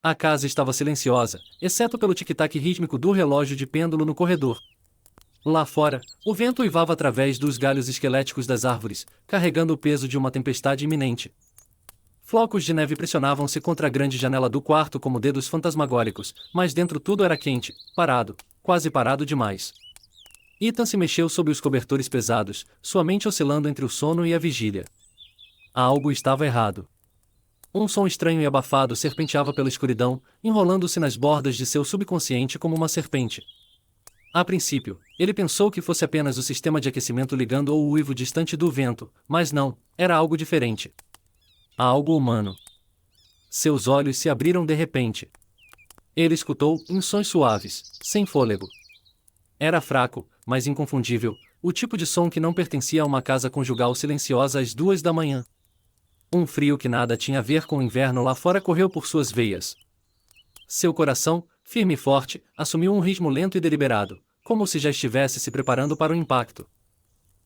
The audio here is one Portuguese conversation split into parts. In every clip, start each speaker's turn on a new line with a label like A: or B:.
A: A casa estava silenciosa, exceto pelo tic-tac rítmico do relógio de pêndulo no corredor. Lá fora, o vento uivava através dos galhos esqueléticos das árvores, carregando o peso de uma tempestade iminente. Flocos de neve pressionavam-se contra a grande janela do quarto como dedos fantasmagóricos, mas dentro tudo era quente, parado, quase parado demais. Ethan se mexeu sob os cobertores pesados, sua mente oscilando entre o sono e a vigília. Algo estava errado. Um som estranho e abafado serpenteava pela escuridão, enrolando-se nas bordas de seu subconsciente como uma serpente. A princípio, ele pensou que fosse apenas o sistema de aquecimento ligando ou o uivo distante do vento, mas não, era algo diferente. Algo humano. Seus olhos se abriram de repente. Ele escutou, em sons suaves, sem fôlego. Era fraco, mas inconfundível, o tipo de som que não pertencia a uma casa conjugal silenciosa às 2 da manhã. Um frio que nada tinha a ver com o inverno lá fora correu por suas veias. Seu coração, firme e forte, assumiu um ritmo lento e deliberado, como se já estivesse se preparando para o impacto.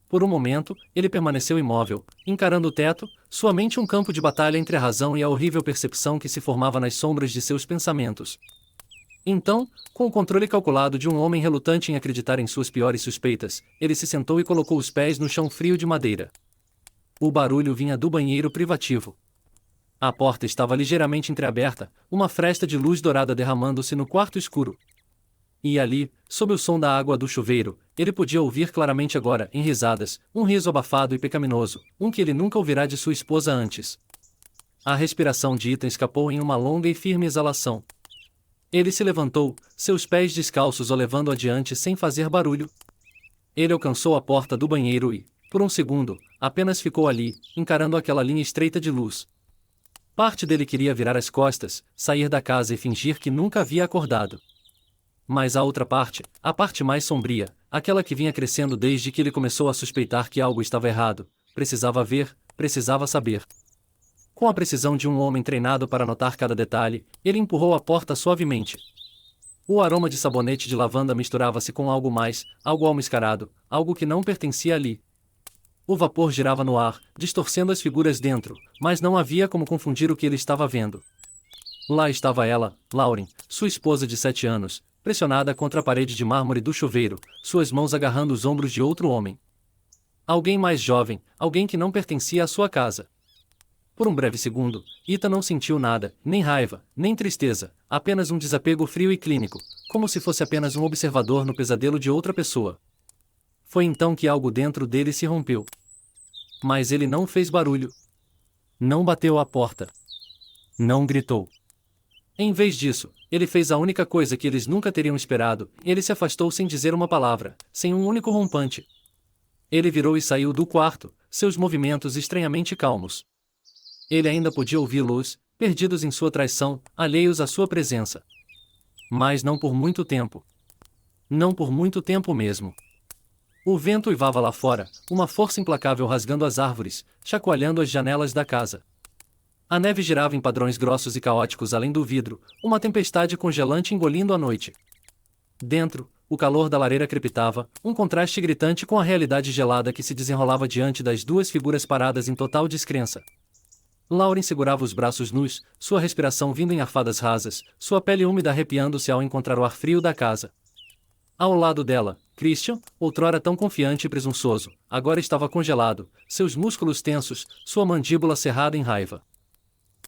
A: Por um momento, ele permaneceu imóvel, encarando o teto, sua mente um campo de batalha entre a razão e a horrível percepção que se formava nas sombras de seus pensamentos. Então, com o controle calculado de um homem relutante em acreditar em suas piores suspeitas, ele se sentou e colocou os pés no chão frio de madeira. O barulho vinha do banheiro privativo. A porta estava ligeiramente entreaberta, uma fresta de luz dourada derramando-se no quarto escuro. E ali, sob o som da água do chuveiro, ele podia ouvir claramente agora, em risadas, um riso abafado e pecaminoso, um que ele nunca ouvirá de sua esposa antes. A respiração de Ethan escapou em uma longa e firme exalação. Ele se levantou, seus pés descalços o levando adiante sem fazer barulho. Ele alcançou a porta do banheiro e, por um segundo, apenas ficou ali, encarando aquela linha estreita de luz. Parte dele queria virar as costas, sair da casa e fingir que nunca havia acordado. Mas a outra parte, a parte mais sombria, aquela que vinha crescendo desde que ele começou a suspeitar que algo estava errado, precisava ver, precisava saber. Com a precisão de um homem treinado para notar cada detalhe, ele empurrou a porta suavemente. O aroma de sabonete de lavanda misturava-se com algo mais, algo almiscarado, algo que não pertencia ali. O vapor girava no ar, distorcendo as figuras dentro, mas não havia como confundir o que ele estava vendo. Lá estava ela, Lauren, sua esposa de 7 anos, pressionada contra a parede de mármore do chuveiro, suas mãos agarrando os ombros de outro homem. Alguém mais jovem, alguém que não pertencia à sua casa. Por um breve segundo, Ethan não sentiu nada, nem raiva, nem tristeza, apenas um desapego frio e clínico, como se fosse apenas um observador no pesadelo de outra pessoa. Foi então que algo dentro dele se rompeu. Mas ele não fez barulho. Não bateu à porta. Não gritou. Em vez disso, ele fez a única coisa que eles nunca teriam esperado, ele se afastou sem dizer uma palavra, sem um único rompante. Ele virou e saiu do quarto, seus movimentos estranhamente calmos. Ele ainda podia ouvi-los, perdidos em sua traição, alheios à sua presença. Mas não por muito tempo. Não por muito tempo mesmo. O vento uivava lá fora, uma força implacável rasgando as árvores, chacoalhando as janelas da casa. A neve girava em padrões grossos e caóticos além do vidro, uma tempestade congelante engolindo a noite. Dentro, o calor da lareira crepitava, um contraste gritante com a realidade gelada que se desenrolava diante das duas figuras paradas em total descrença. Lauren segurava os braços nus, sua respiração vindo em arfadas rasas, sua pele úmida arrepiando-se ao encontrar o ar frio da casa. Ao lado dela, Christian, outrora tão confiante e presunçoso, agora estava congelado, seus músculos tensos, sua mandíbula cerrada em raiva.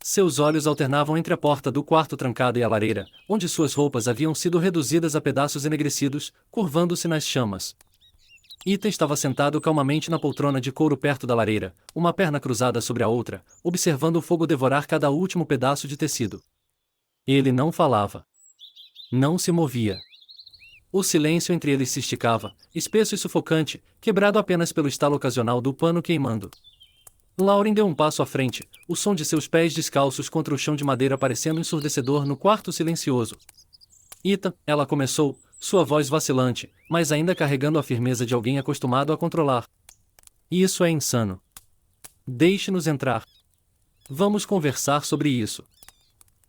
A: Seus olhos alternavam entre a porta do quarto trancada e a lareira, onde suas roupas haviam sido reduzidas a pedaços enegrecidos, curvando-se nas chamas. Ethan estava sentado calmamente na poltrona de couro perto da lareira, uma perna cruzada sobre a outra, observando o fogo devorar cada último pedaço de tecido. Ele não falava. Não se movia. O silêncio entre eles se esticava, espesso e sufocante, quebrado apenas pelo estalo ocasional do pano queimando. Lauren deu um passo à frente, o som de seus pés descalços contra o chão de madeira parecendo ensurdecedor no quarto silencioso. Ethan, ela começou, sua voz vacilante, mas ainda carregando a firmeza de alguém acostumado a controlar. Isso é insano. Deixe-nos entrar. Vamos conversar sobre isso.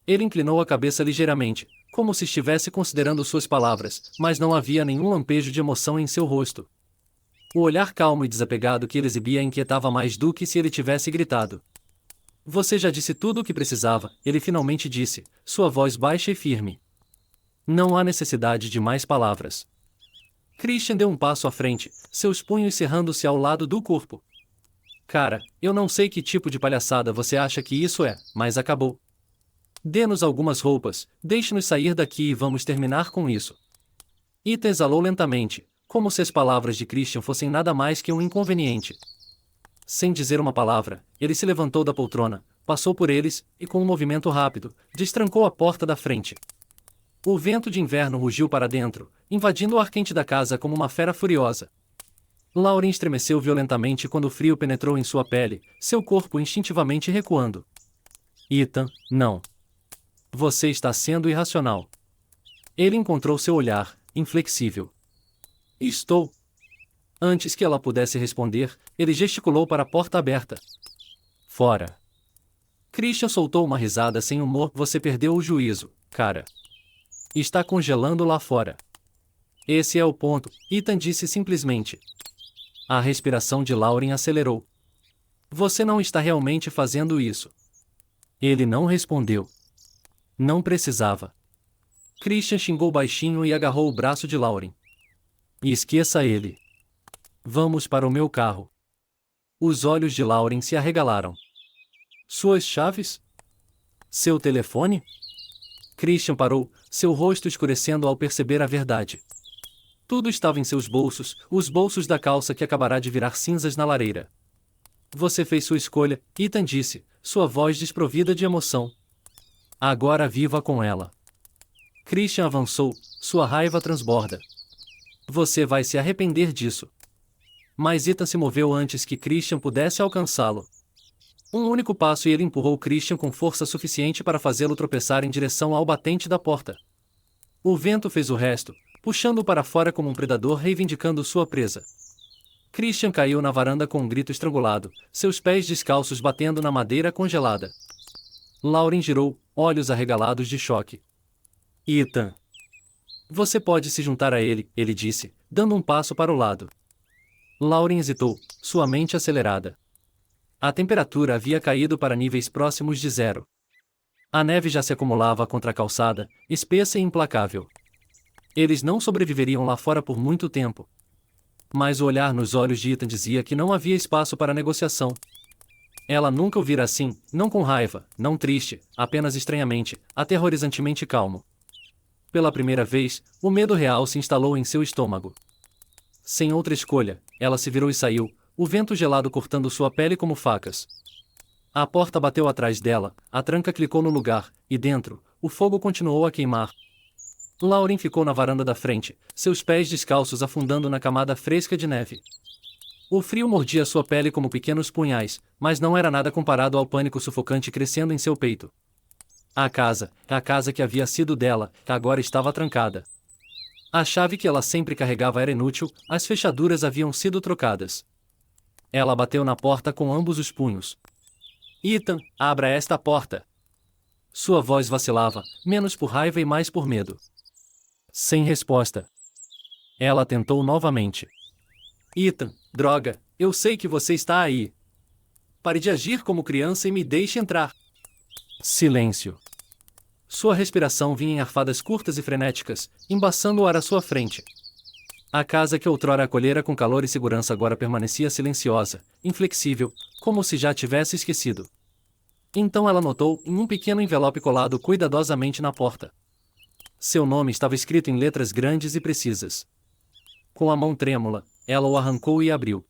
A: Ele inclinou a cabeça ligeiramente, como se estivesse considerando suas palavras, mas não havia nenhum lampejo de emoção em seu rosto. O olhar calmo e desapegado que ele exibia inquietava mais do que se ele tivesse gritado. Você já disse tudo o que precisava, ele finalmente disse, sua voz baixa e firme. Não há necessidade de mais palavras. Christian deu um passo à frente, seus punhos cerrando-se ao lado do corpo. Cara, eu não sei que tipo de palhaçada você acha que isso é, mas acabou. Dê-nos algumas roupas, deixe-nos sair daqui e vamos terminar com isso. Ethan exalou lentamente, como se as palavras de Christian fossem nada mais que um inconveniente. Sem dizer uma palavra, ele se levantou da poltrona, passou por eles, e com um movimento rápido, destrancou a porta da frente. O vento de inverno rugiu para dentro, invadindo o ar quente da casa como uma fera furiosa. Lauren estremeceu violentamente quando o frio penetrou em sua pele, seu corpo instintivamente recuando. Ethan, não. Você está sendo irracional. Ele encontrou seu olhar, inflexível. Estou. Antes que ela pudesse responder, ele gesticulou para a porta aberta. Fora. Christian soltou uma risada sem humor. Você perdeu o juízo, cara. Está congelando lá fora. Esse é o ponto, Ethan disse simplesmente. A respiração de Lauren acelerou. Você não está realmente fazendo isso. Ele não respondeu. Não precisava. Christian xingou baixinho e agarrou o braço de Lauren. Esqueça ele. Vamos para o meu carro. Os olhos de Lauren se arregalaram. Suas chaves? Seu telefone? Christian parou, seu rosto escurecendo ao perceber a verdade. Tudo estava em seus bolsos, os bolsos da calça que acabará de virar cinzas na lareira. Você fez sua escolha, Ethan disse, sua voz desprovida de emoção. Agora viva com ela. Christian avançou, sua raiva transborda. Você vai se arrepender disso. Mas Ethan se moveu antes que Christian pudesse alcançá-lo. Um único passo e ele empurrou Christian com força suficiente para fazê-lo tropeçar em direção ao batente da porta. O vento fez o resto, puxando-o para fora como um predador reivindicando sua presa. Christian caiu na varanda com um grito estrangulado, seus pés descalços batendo na madeira congelada. Lauren girou, olhos arregalados de choque. Ethan. Você pode se juntar a ele, ele disse, dando um passo para o lado. Lauren hesitou, sua mente acelerada. A temperatura havia caído para níveis próximos de zero. A neve já se acumulava contra a calçada, espessa e implacável. Eles não sobreviveriam lá fora por muito tempo. Mas o olhar nos olhos de Ethan dizia que não havia espaço para negociação. Ela nunca o vira assim, não com raiva, não triste, apenas estranhamente, aterrorizantemente calmo. Pela primeira vez, o medo real se instalou em seu estômago. Sem outra escolha, ela se virou e saiu, o vento gelado cortando sua pele como facas. A porta bateu atrás dela, a tranca clicou no lugar, e dentro, o fogo continuou a queimar. Lauren ficou na varanda da frente, seus pés descalços afundando na camada fresca de neve. O frio mordia sua pele como pequenos punhais, mas não era nada comparado ao pânico sufocante crescendo em seu peito. A casa que havia sido dela, agora estava trancada. A chave que ela sempre carregava era inútil, as fechaduras haviam sido trocadas. Ela bateu na porta com ambos os punhos. Ethan, abra esta porta. Sua voz vacilava, menos por raiva e mais por medo. Sem resposta. Ela tentou novamente. Ethan, droga, eu sei que você está aí. Pare de agir como criança e me deixe entrar. Silêncio. Sua respiração vinha em arfadas curtas e frenéticas, embaçando o ar à sua frente. A casa que outrora acolhera com calor e segurança agora permanecia silenciosa, inflexível, como se já tivesse esquecido. Então ela notou em um pequeno envelope colado cuidadosamente na porta. Seu nome estava escrito em letras grandes e precisas. Com a mão trêmula, ela o arrancou e abriu.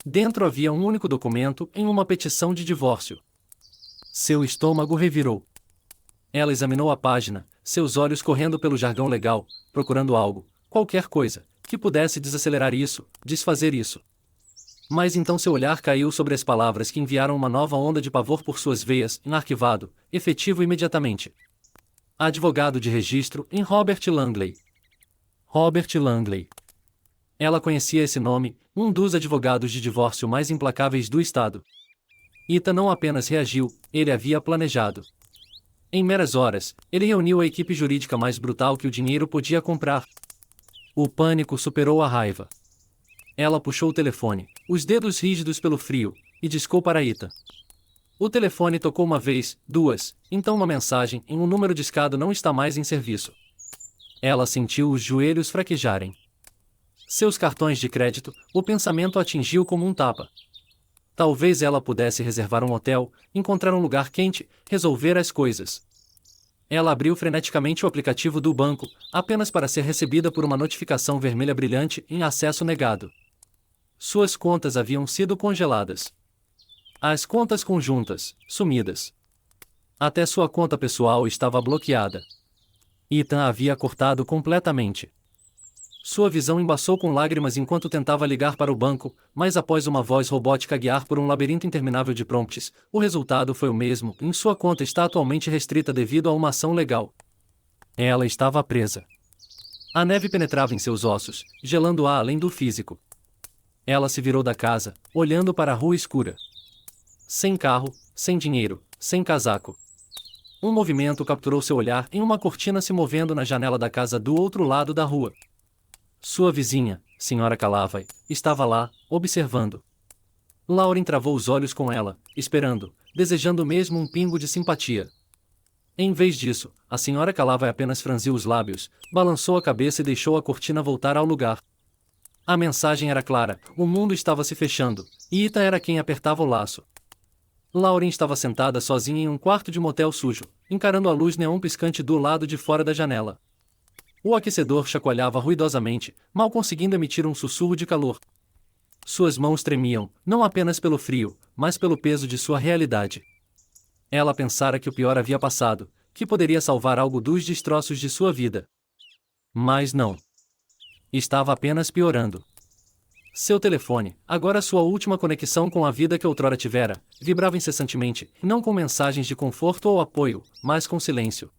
A: Dentro havia um único documento em uma petição de divórcio. Seu estômago revirou. Ela examinou a página, seus olhos correndo pelo jargão legal, procurando algo, qualquer coisa, que pudesse desacelerar isso, desfazer isso. Mas então seu olhar caiu sobre as palavras que enviaram uma nova onda de pavor por suas veias, inarquivado, efetivo imediatamente. Advogado de registro em Robert Langley. Robert Langley. Ela conhecia esse nome, um dos advogados de divórcio mais implacáveis do estado. Ethan não apenas reagiu, ele havia planejado. Em meras horas, ele reuniu a equipe jurídica mais brutal que o dinheiro podia comprar. O pânico superou a raiva. Ela puxou o telefone, os dedos rígidos pelo frio, e discou para Ethan. O telefone tocou uma vez, duas, então uma mensagem em um número discado não está mais em serviço. Ela sentiu os joelhos fraquejarem. Seus cartões de crédito, o pensamento atingiu como um tapa. Talvez ela pudesse reservar um hotel, encontrar um lugar quente, resolver as coisas. Ela abriu freneticamente o aplicativo do banco, apenas para ser recebida por uma notificação vermelha brilhante em acesso negado. Suas contas haviam sido congeladas. As contas conjuntas, sumidas. Até sua conta pessoal estava bloqueada. Ethan a havia cortado completamente. Sua visão embaçou com lágrimas enquanto tentava ligar para o banco, mas após uma voz robótica guiar por um labirinto interminável de prompts, o resultado foi o mesmo, e sua conta está atualmente restrita devido a uma ação legal. Ela estava presa. A neve penetrava em seus ossos, gelando-a além do físico. Ela se virou da casa, olhando para a rua escura. Sem carro, sem dinheiro, sem casaco. Um movimento capturou seu olhar em uma cortina se movendo na janela da casa do outro lado da rua. Sua vizinha, Sra. Calavai, estava lá, observando. Lauren travou os olhos com ela, esperando, desejando mesmo um pingo de simpatia. Em vez disso, a Sra. Calavai apenas franziu os lábios, balançou a cabeça e deixou a cortina voltar ao lugar. A mensagem era clara, o mundo estava se fechando, e Ethan era quem apertava o laço. Lauren estava sentada sozinha em um quarto de motel sujo, encarando a luz neon piscante do lado de fora da janela. O aquecedor chacoalhava ruidosamente, mal conseguindo emitir um sussurro de calor. Suas mãos tremiam, não apenas pelo frio, mas pelo peso de sua realidade. Ela pensara que o pior havia passado, que poderia salvar algo dos destroços de sua vida. Mas não. Estava apenas piorando. Seu telefone, agora sua última conexão com a vida que outrora tivera, vibrava incessantemente, não com mensagens de conforto ou apoio, mas com silêncio.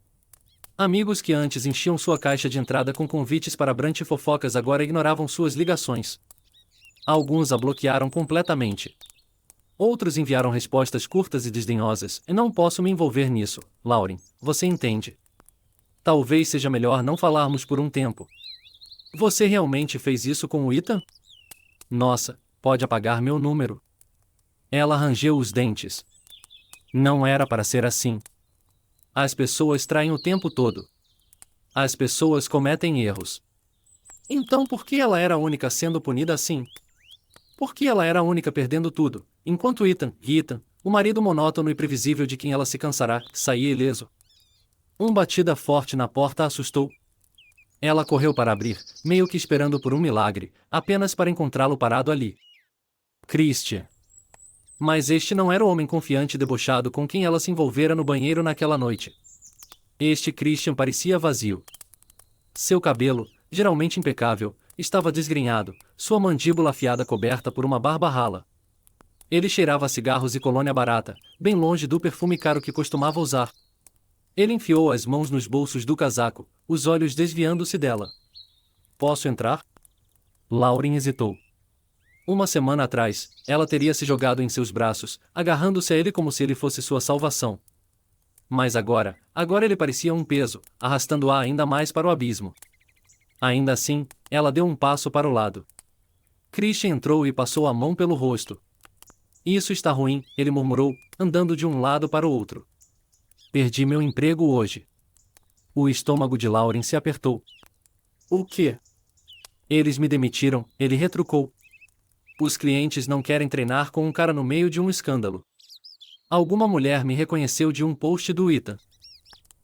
A: Amigos que antes enchiam sua caixa de entrada com convites para brunch e fofocas agora ignoravam suas ligações. Alguns a bloquearam completamente. Outros enviaram respostas curtas e desdenhosas, e não posso me envolver nisso, Lauren, você entende. Talvez seja melhor não falarmos por um tempo. Você realmente fez isso com o Ethan? Nossa, pode apagar meu número. Ela rangeu os dentes. Não era para ser assim. As pessoas traem o tempo todo. As pessoas cometem erros. Então por que ela era a única sendo punida assim? Por que ela era a única perdendo tudo, enquanto Ethan, o marido monótono e previsível de quem ela se cansará, saía ileso? Uma batida forte na porta a assustou. Ela correu para abrir, meio que esperando por um milagre, apenas para encontrá-lo parado ali. Christian. Mas este não era o homem confiante e debochado com quem ela se envolvera no banheiro naquela noite. Este Christian parecia vazio. Seu cabelo, geralmente impecável, estava desgrenhado, sua mandíbula afiada coberta por uma barba rala. Ele cheirava a cigarros e colônia barata, bem longe do perfume caro que costumava usar. Ele enfiou as mãos nos bolsos do casaco, os olhos desviando-se dela. Posso entrar? Lauren hesitou. Uma semana atrás, ela teria se jogado em seus braços, agarrando-se a ele como se ele fosse sua salvação. Mas agora ele parecia um peso, arrastando-a ainda mais para o abismo. Ainda assim, ela deu um passo para o lado. Christian entrou e passou a mão pelo rosto. Isso está ruim, ele murmurou, andando de um lado para o outro. Perdi meu emprego hoje. O estômago de Lauren se apertou. O quê? Eles me demitiram, ele retrucou. Os clientes não querem treinar com um cara no meio de um escândalo. Alguma mulher me reconheceu de um post do Ethan.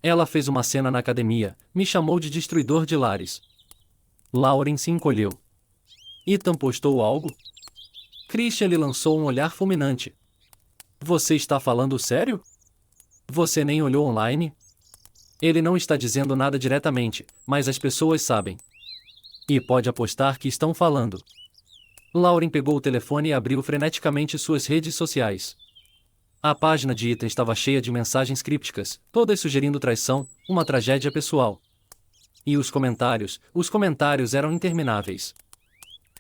A: Ela fez uma cena na academia, me chamou de destruidor de lares. Lauren se encolheu. Ethan postou algo? Christian lhe lançou um olhar fulminante. Você está falando sério? Você nem olhou online? Ele não está dizendo nada diretamente, mas as pessoas sabem. E pode apostar que estão falando. Lauren pegou o telefone e abriu freneticamente suas redes sociais. A página de Ethan estava cheia de mensagens crípticas, todas sugerindo traição, uma tragédia pessoal. E os comentários eram intermináveis.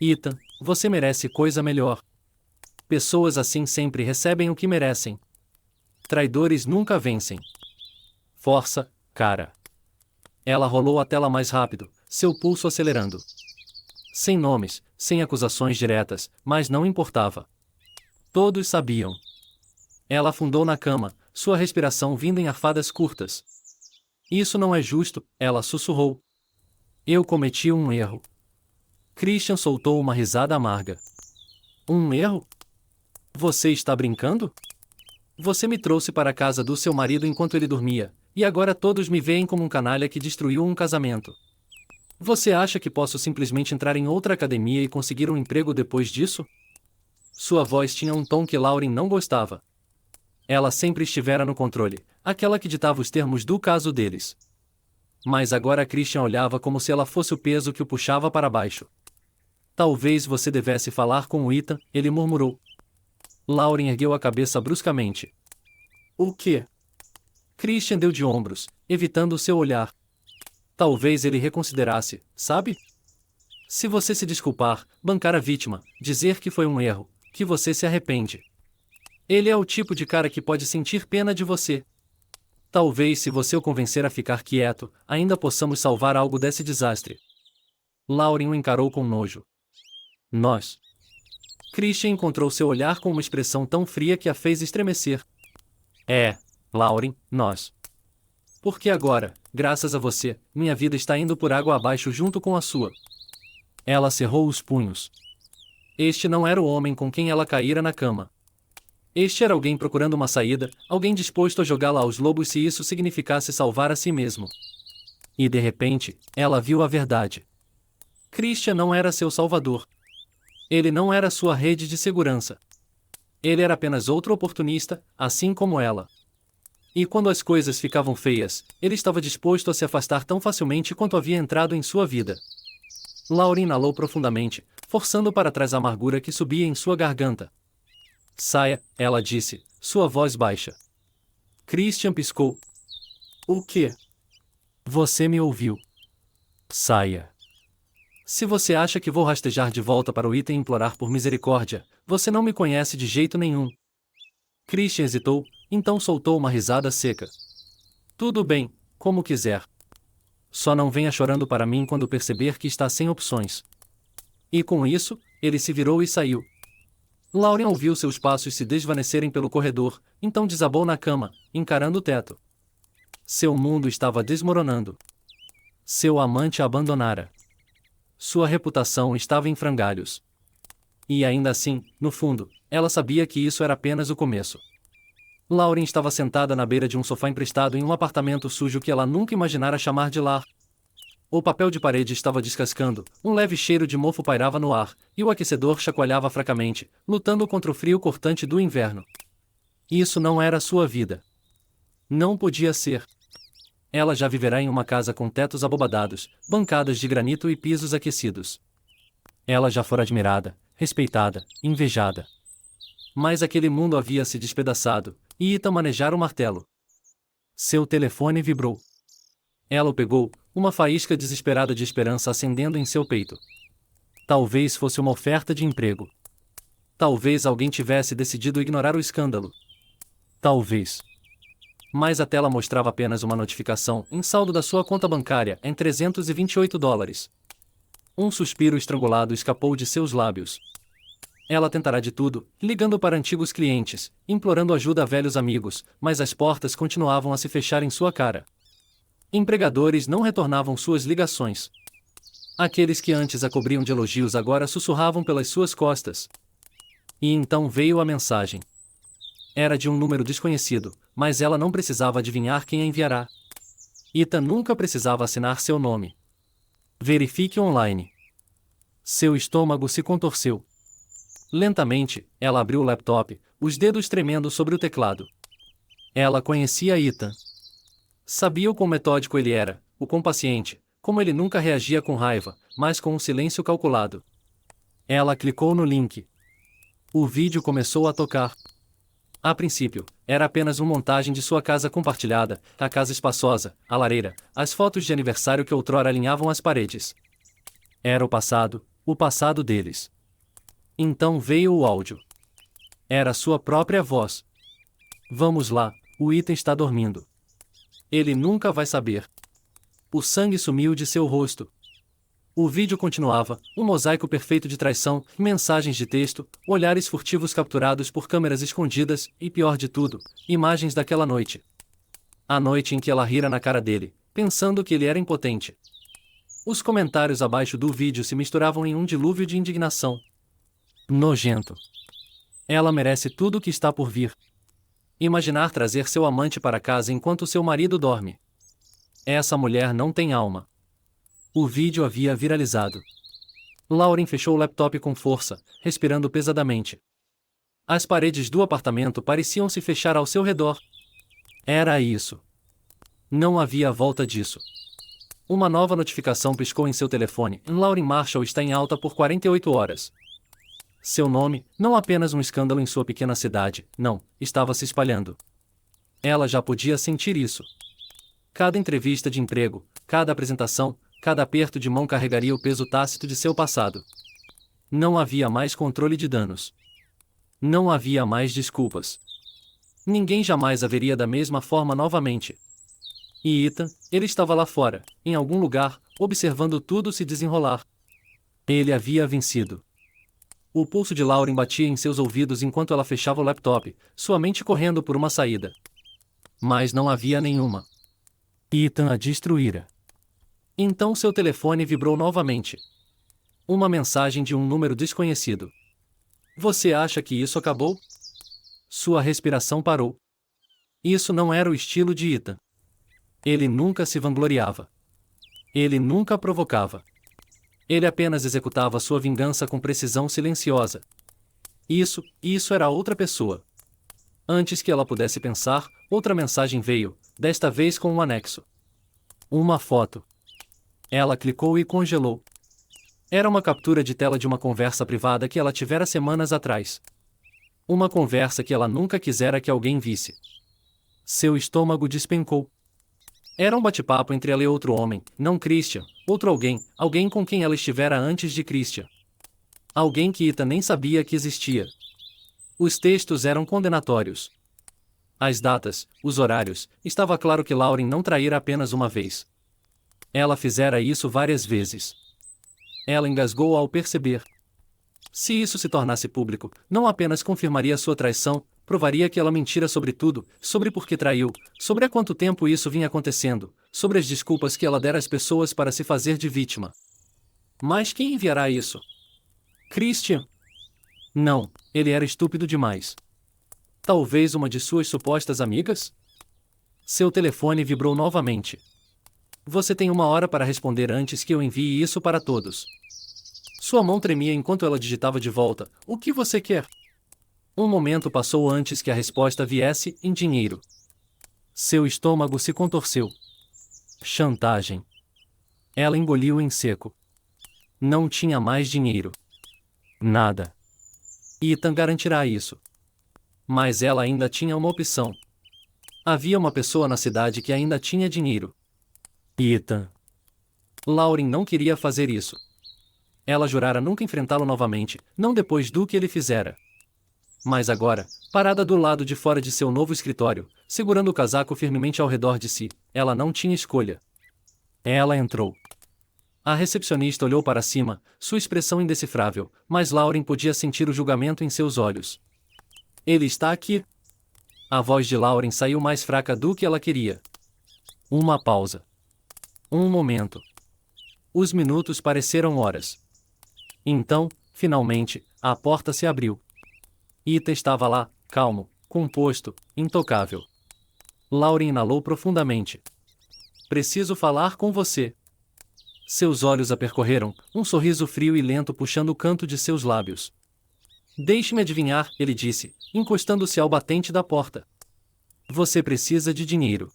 A: Ethan, você merece coisa melhor. Pessoas assim sempre recebem o que merecem. Traidores nunca vencem. Força, cara. Ela rolou a tela mais rápido, seu pulso acelerando. Sem nomes, sem acusações diretas, mas não importava. Todos sabiam. Ela afundou na cama, sua respiração vindo em arfadas curtas. Isso não é justo, ela sussurrou. Eu cometi um erro. Christian soltou uma risada amarga. Um erro? Você está brincando? Você me trouxe para a casa do seu marido enquanto ele dormia, e agora todos me veem como um canalha que destruiu um casamento. Você acha que posso simplesmente entrar em outra academia e conseguir um emprego depois disso? Sua voz tinha um tom que Lauren não gostava. Ela sempre estivera no controle, aquela que ditava os termos do caso deles. Mas agora Christian olhava como se ela fosse o peso que o puxava para baixo. Talvez você devesse falar com o Ethan, ele murmurou. Lauren ergueu a cabeça bruscamente. O quê? Christian deu de ombros, evitando seu olhar. Talvez ele reconsiderasse, sabe? Se você se desculpar, bancar a vítima, dizer que foi um erro, que você se arrepende. Ele é o tipo de cara que pode sentir pena de você. Talvez se você o convencer a ficar quieto, ainda possamos salvar algo desse desastre. Lauren o encarou com nojo. Nós. Christian encontrou seu olhar com uma expressão tão fria que a fez estremecer. Lauren, nós. Porque agora, graças a você, minha vida está indo por água abaixo junto com a sua. Ela cerrou os punhos. Este não era o homem com quem ela caíra na cama. Este era alguém procurando uma saída, alguém disposto a jogá-la aos lobos se isso significasse salvar a si mesmo. E de repente, ela viu a verdade. Christian não era seu salvador. Ele não era sua rede de segurança. Ele era apenas outro oportunista, assim como ela. E quando as coisas ficavam feias, ele estava disposto a se afastar tão facilmente quanto havia entrado em sua vida. Lauren inalou profundamente, forçando para trás a amargura que subia em sua garganta. Saia, ela disse, sua voz baixa. Christian piscou. O quê? Você me ouviu. Saia. Se você acha que vou rastejar de volta para o Ethan e implorar por misericórdia, você não me conhece de jeito nenhum. Christian hesitou, então soltou uma risada seca. Tudo bem, como quiser. Só não venha chorando para mim quando perceber que está sem opções. E com isso, ele se virou e saiu. Lauren ouviu seus passos se desvanecerem pelo corredor, então desabou na cama, encarando o teto. Seu mundo estava desmoronando. Seu amante a abandonara. Sua reputação estava em frangalhos. E ainda assim, no fundo, ela sabia que isso era apenas o começo. Lauren estava sentada na beira de um sofá emprestado em um apartamento sujo que ela nunca imaginara chamar de lar. O papel de parede estava descascando, um leve cheiro de mofo pairava no ar, e o aquecedor chacoalhava fracamente, lutando contra o frio cortante do inverno. Isso não era sua vida. Não podia ser. Ela já viverá em uma casa com tetos abobadados, bancadas de granito e pisos aquecidos. Ela já fora admirada, respeitada, invejada. Mas aquele mundo havia se despedaçado, e Ethan manejara o martelo. Seu telefone vibrou. Ela o pegou, uma faísca desesperada de esperança acendendo em seu peito. Talvez fosse uma oferta de emprego. Talvez alguém tivesse decidido ignorar o escândalo. Talvez. Mas a tela mostrava apenas uma notificação em saldo da sua conta bancária em $328. Um suspiro estrangulado escapou de seus lábios. Ela tentará de tudo, ligando para antigos clientes, implorando ajuda a velhos amigos, mas as portas continuavam a se fechar em sua cara. Empregadores não retornavam suas ligações. Aqueles que antes a cobriam de elogios agora sussurravam pelas suas costas. E então veio a mensagem. Era de um número desconhecido, mas ela não precisava adivinhar quem a enviará. Ethan nunca precisava assinar seu nome. Verifique online. Seu estômago se contorceu. Lentamente, ela abriu o laptop, os dedos tremendo sobre o teclado. Ela conhecia Ethan. Sabia o quão metódico ele era, o quão paciente, como ele nunca reagia com raiva, mas com um silêncio calculado. Ela clicou no link. O vídeo começou a tocar. A princípio, era apenas uma montagem de sua casa compartilhada, a casa espaçosa, a lareira, as fotos de aniversário que outrora alinhavam as paredes. Era o passado deles. Então veio o áudio. Era sua própria voz. Vamos lá, o Ethan está dormindo. Ele nunca vai saber. O sangue sumiu de seu rosto. O vídeo continuava, um mosaico perfeito de traição, mensagens de texto, olhares furtivos capturados por câmeras escondidas e, pior de tudo, imagens daquela noite. A noite em que ela rira na cara dele, pensando que ele era impotente. Os comentários abaixo do vídeo se misturavam em um dilúvio de indignação. Nojento. Ela merece tudo o que está por vir. Imaginar trazer seu amante para casa enquanto seu marido dorme. Essa mulher não tem alma. O vídeo havia viralizado. Lauren fechou o laptop com força, respirando pesadamente. As paredes do apartamento pareciam se fechar ao seu redor. Era isso. Não havia volta disso. Uma nova notificação piscou em seu telefone. Lauren Marshall está em alta por 48 horas. Seu nome, não apenas um escândalo em sua pequena cidade, não, estava se espalhando. Ela já podia sentir isso. Cada entrevista de emprego, cada apresentação, cada aperto de mão carregaria o peso tácito de seu passado. Não havia mais controle de danos. Não havia mais desculpas. Ninguém jamais a veria da mesma forma novamente. E Ethan, ele estava lá fora, em algum lugar, observando tudo se desenrolar. Ele havia vencido. O pulso de Lauren batia em seus ouvidos enquanto ela fechava o laptop, sua mente correndo por uma saída. Mas não havia nenhuma. Ethan a destruíra. Então seu telefone vibrou novamente. Uma mensagem de um número desconhecido. Você acha que isso acabou? Sua respiração parou. Isso não era o estilo de Ethan. Ele nunca se vangloriava. Ele nunca provocava. Ele apenas executava sua vingança com precisão silenciosa. Isso era outra pessoa. Antes que ela pudesse pensar, outra mensagem veio, desta vez com um anexo. Uma foto. Ela clicou e congelou. Era uma captura de tela de uma conversa privada que ela tivera semanas atrás. Uma conversa que ela nunca quisera que alguém visse. Seu estômago despencou. Era um bate-papo entre ela e outro homem, não Christian, outro alguém com quem ela estivera antes de Christian. Alguém que Ethan nem sabia que existia. Os textos eram condenatórios. As datas, os horários, estava claro que Lauren não traíra apenas uma vez. Ela fizera isso várias vezes. Ela engasgou ao perceber. Se isso se tornasse público, não apenas confirmaria sua traição, provaria que ela mentira sobre tudo, sobre por que traiu, sobre há quanto tempo isso vinha acontecendo, sobre as desculpas que ela dera às pessoas para se fazer de vítima. Mas quem enviará isso? Christian? Não, ele era estúpido demais. Talvez uma de suas supostas amigas? Seu telefone vibrou novamente. Você tem 1 hora para responder antes que eu envie isso para todos. Sua mão tremia enquanto ela digitava de volta. O que você quer? Um momento passou antes que a resposta viesse, em dinheiro. Seu estômago se contorceu. Chantagem. Ela engoliu em seco. Não tinha mais dinheiro. Nada. Ethan garantirá isso. Mas ela ainda tinha uma opção. Havia uma pessoa na cidade que ainda tinha dinheiro. Ethan. Lauren não queria fazer isso. Ela jurara nunca enfrentá-lo novamente, não depois do que ele fizera. Mas agora, parada do lado de fora de seu novo escritório, segurando o casaco firmemente ao redor de si, ela não tinha escolha. Ela entrou. A recepcionista olhou para cima, sua expressão indecifrável, mas Lauren podia sentir o julgamento em seus olhos. Ele está aqui. A voz de Lauren saiu mais fraca do que ela queria. Uma pausa. Um momento. Os minutos pareceram horas. Então, finalmente, a porta se abriu. Ethan estava lá, calmo, composto, intocável. Lauren inalou profundamente. Preciso falar com você. Seus olhos a percorreram, um sorriso frio e lento puxando o canto de seus lábios. Deixe-me adivinhar, ele disse, encostando-se ao batente da porta. Você precisa de dinheiro.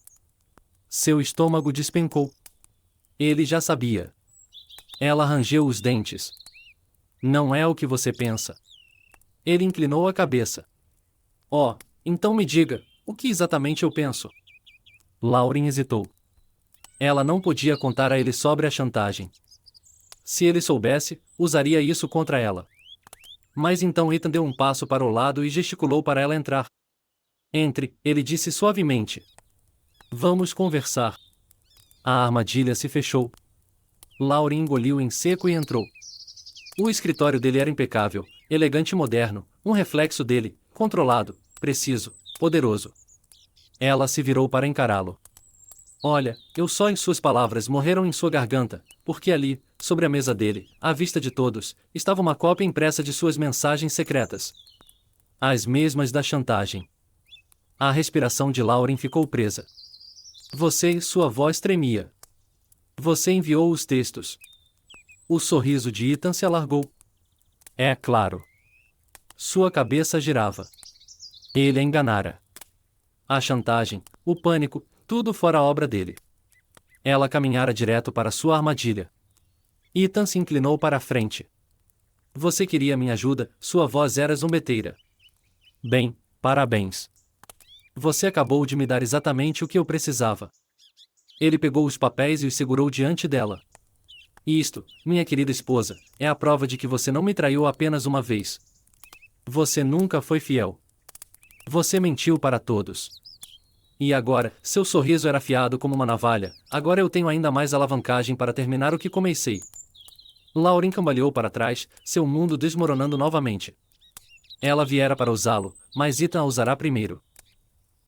A: Seu estômago despencou. Ele já sabia. Ela rangeu os dentes. Não é o que você pensa. Ele inclinou a cabeça. Oh, então me diga, o que exatamente eu penso? Lauren hesitou. Ela não podia contar a ele sobre a chantagem. Se ele soubesse, usaria isso contra ela. Mas então Ethan deu um passo para o lado e gesticulou para ela entrar. Entre, ele disse suavemente. Vamos conversar. A armadilha se fechou. Lauren engoliu em seco e entrou. O escritório dele era impecável, elegante e moderno, um reflexo dele, controlado, preciso, poderoso. Ela se virou para encará-lo. Olha, eu só em suas palavras morreram em sua garganta, porque ali, sobre a mesa dele, à vista de todos, estava uma cópia impressa de suas mensagens secretas. As mesmas da chantagem. A respiração de Lauren ficou presa. Sua voz tremia. Você enviou os textos. O sorriso de Ethan se alargou. É claro. Sua cabeça girava. Ele a enganara. A chantagem, o pânico, tudo fora obra dele. Ela caminhara direto para sua armadilha. Ethan se inclinou para a frente. Você queria minha ajuda, sua voz era zombeteira. Bem, parabéns. Você acabou de me dar exatamente o que eu precisava. Ele pegou os papéis e os segurou diante dela. Isto, minha querida esposa, é a prova de que você não me traiu apenas uma vez. Você nunca foi fiel. Você mentiu para todos. E agora, seu sorriso era afiado como uma navalha, agora eu tenho ainda mais alavancagem para terminar o que comecei. Lauren cambaleou para trás, seu mundo desmoronando novamente. Ela viera para usá-lo, mas Ethan a usará primeiro.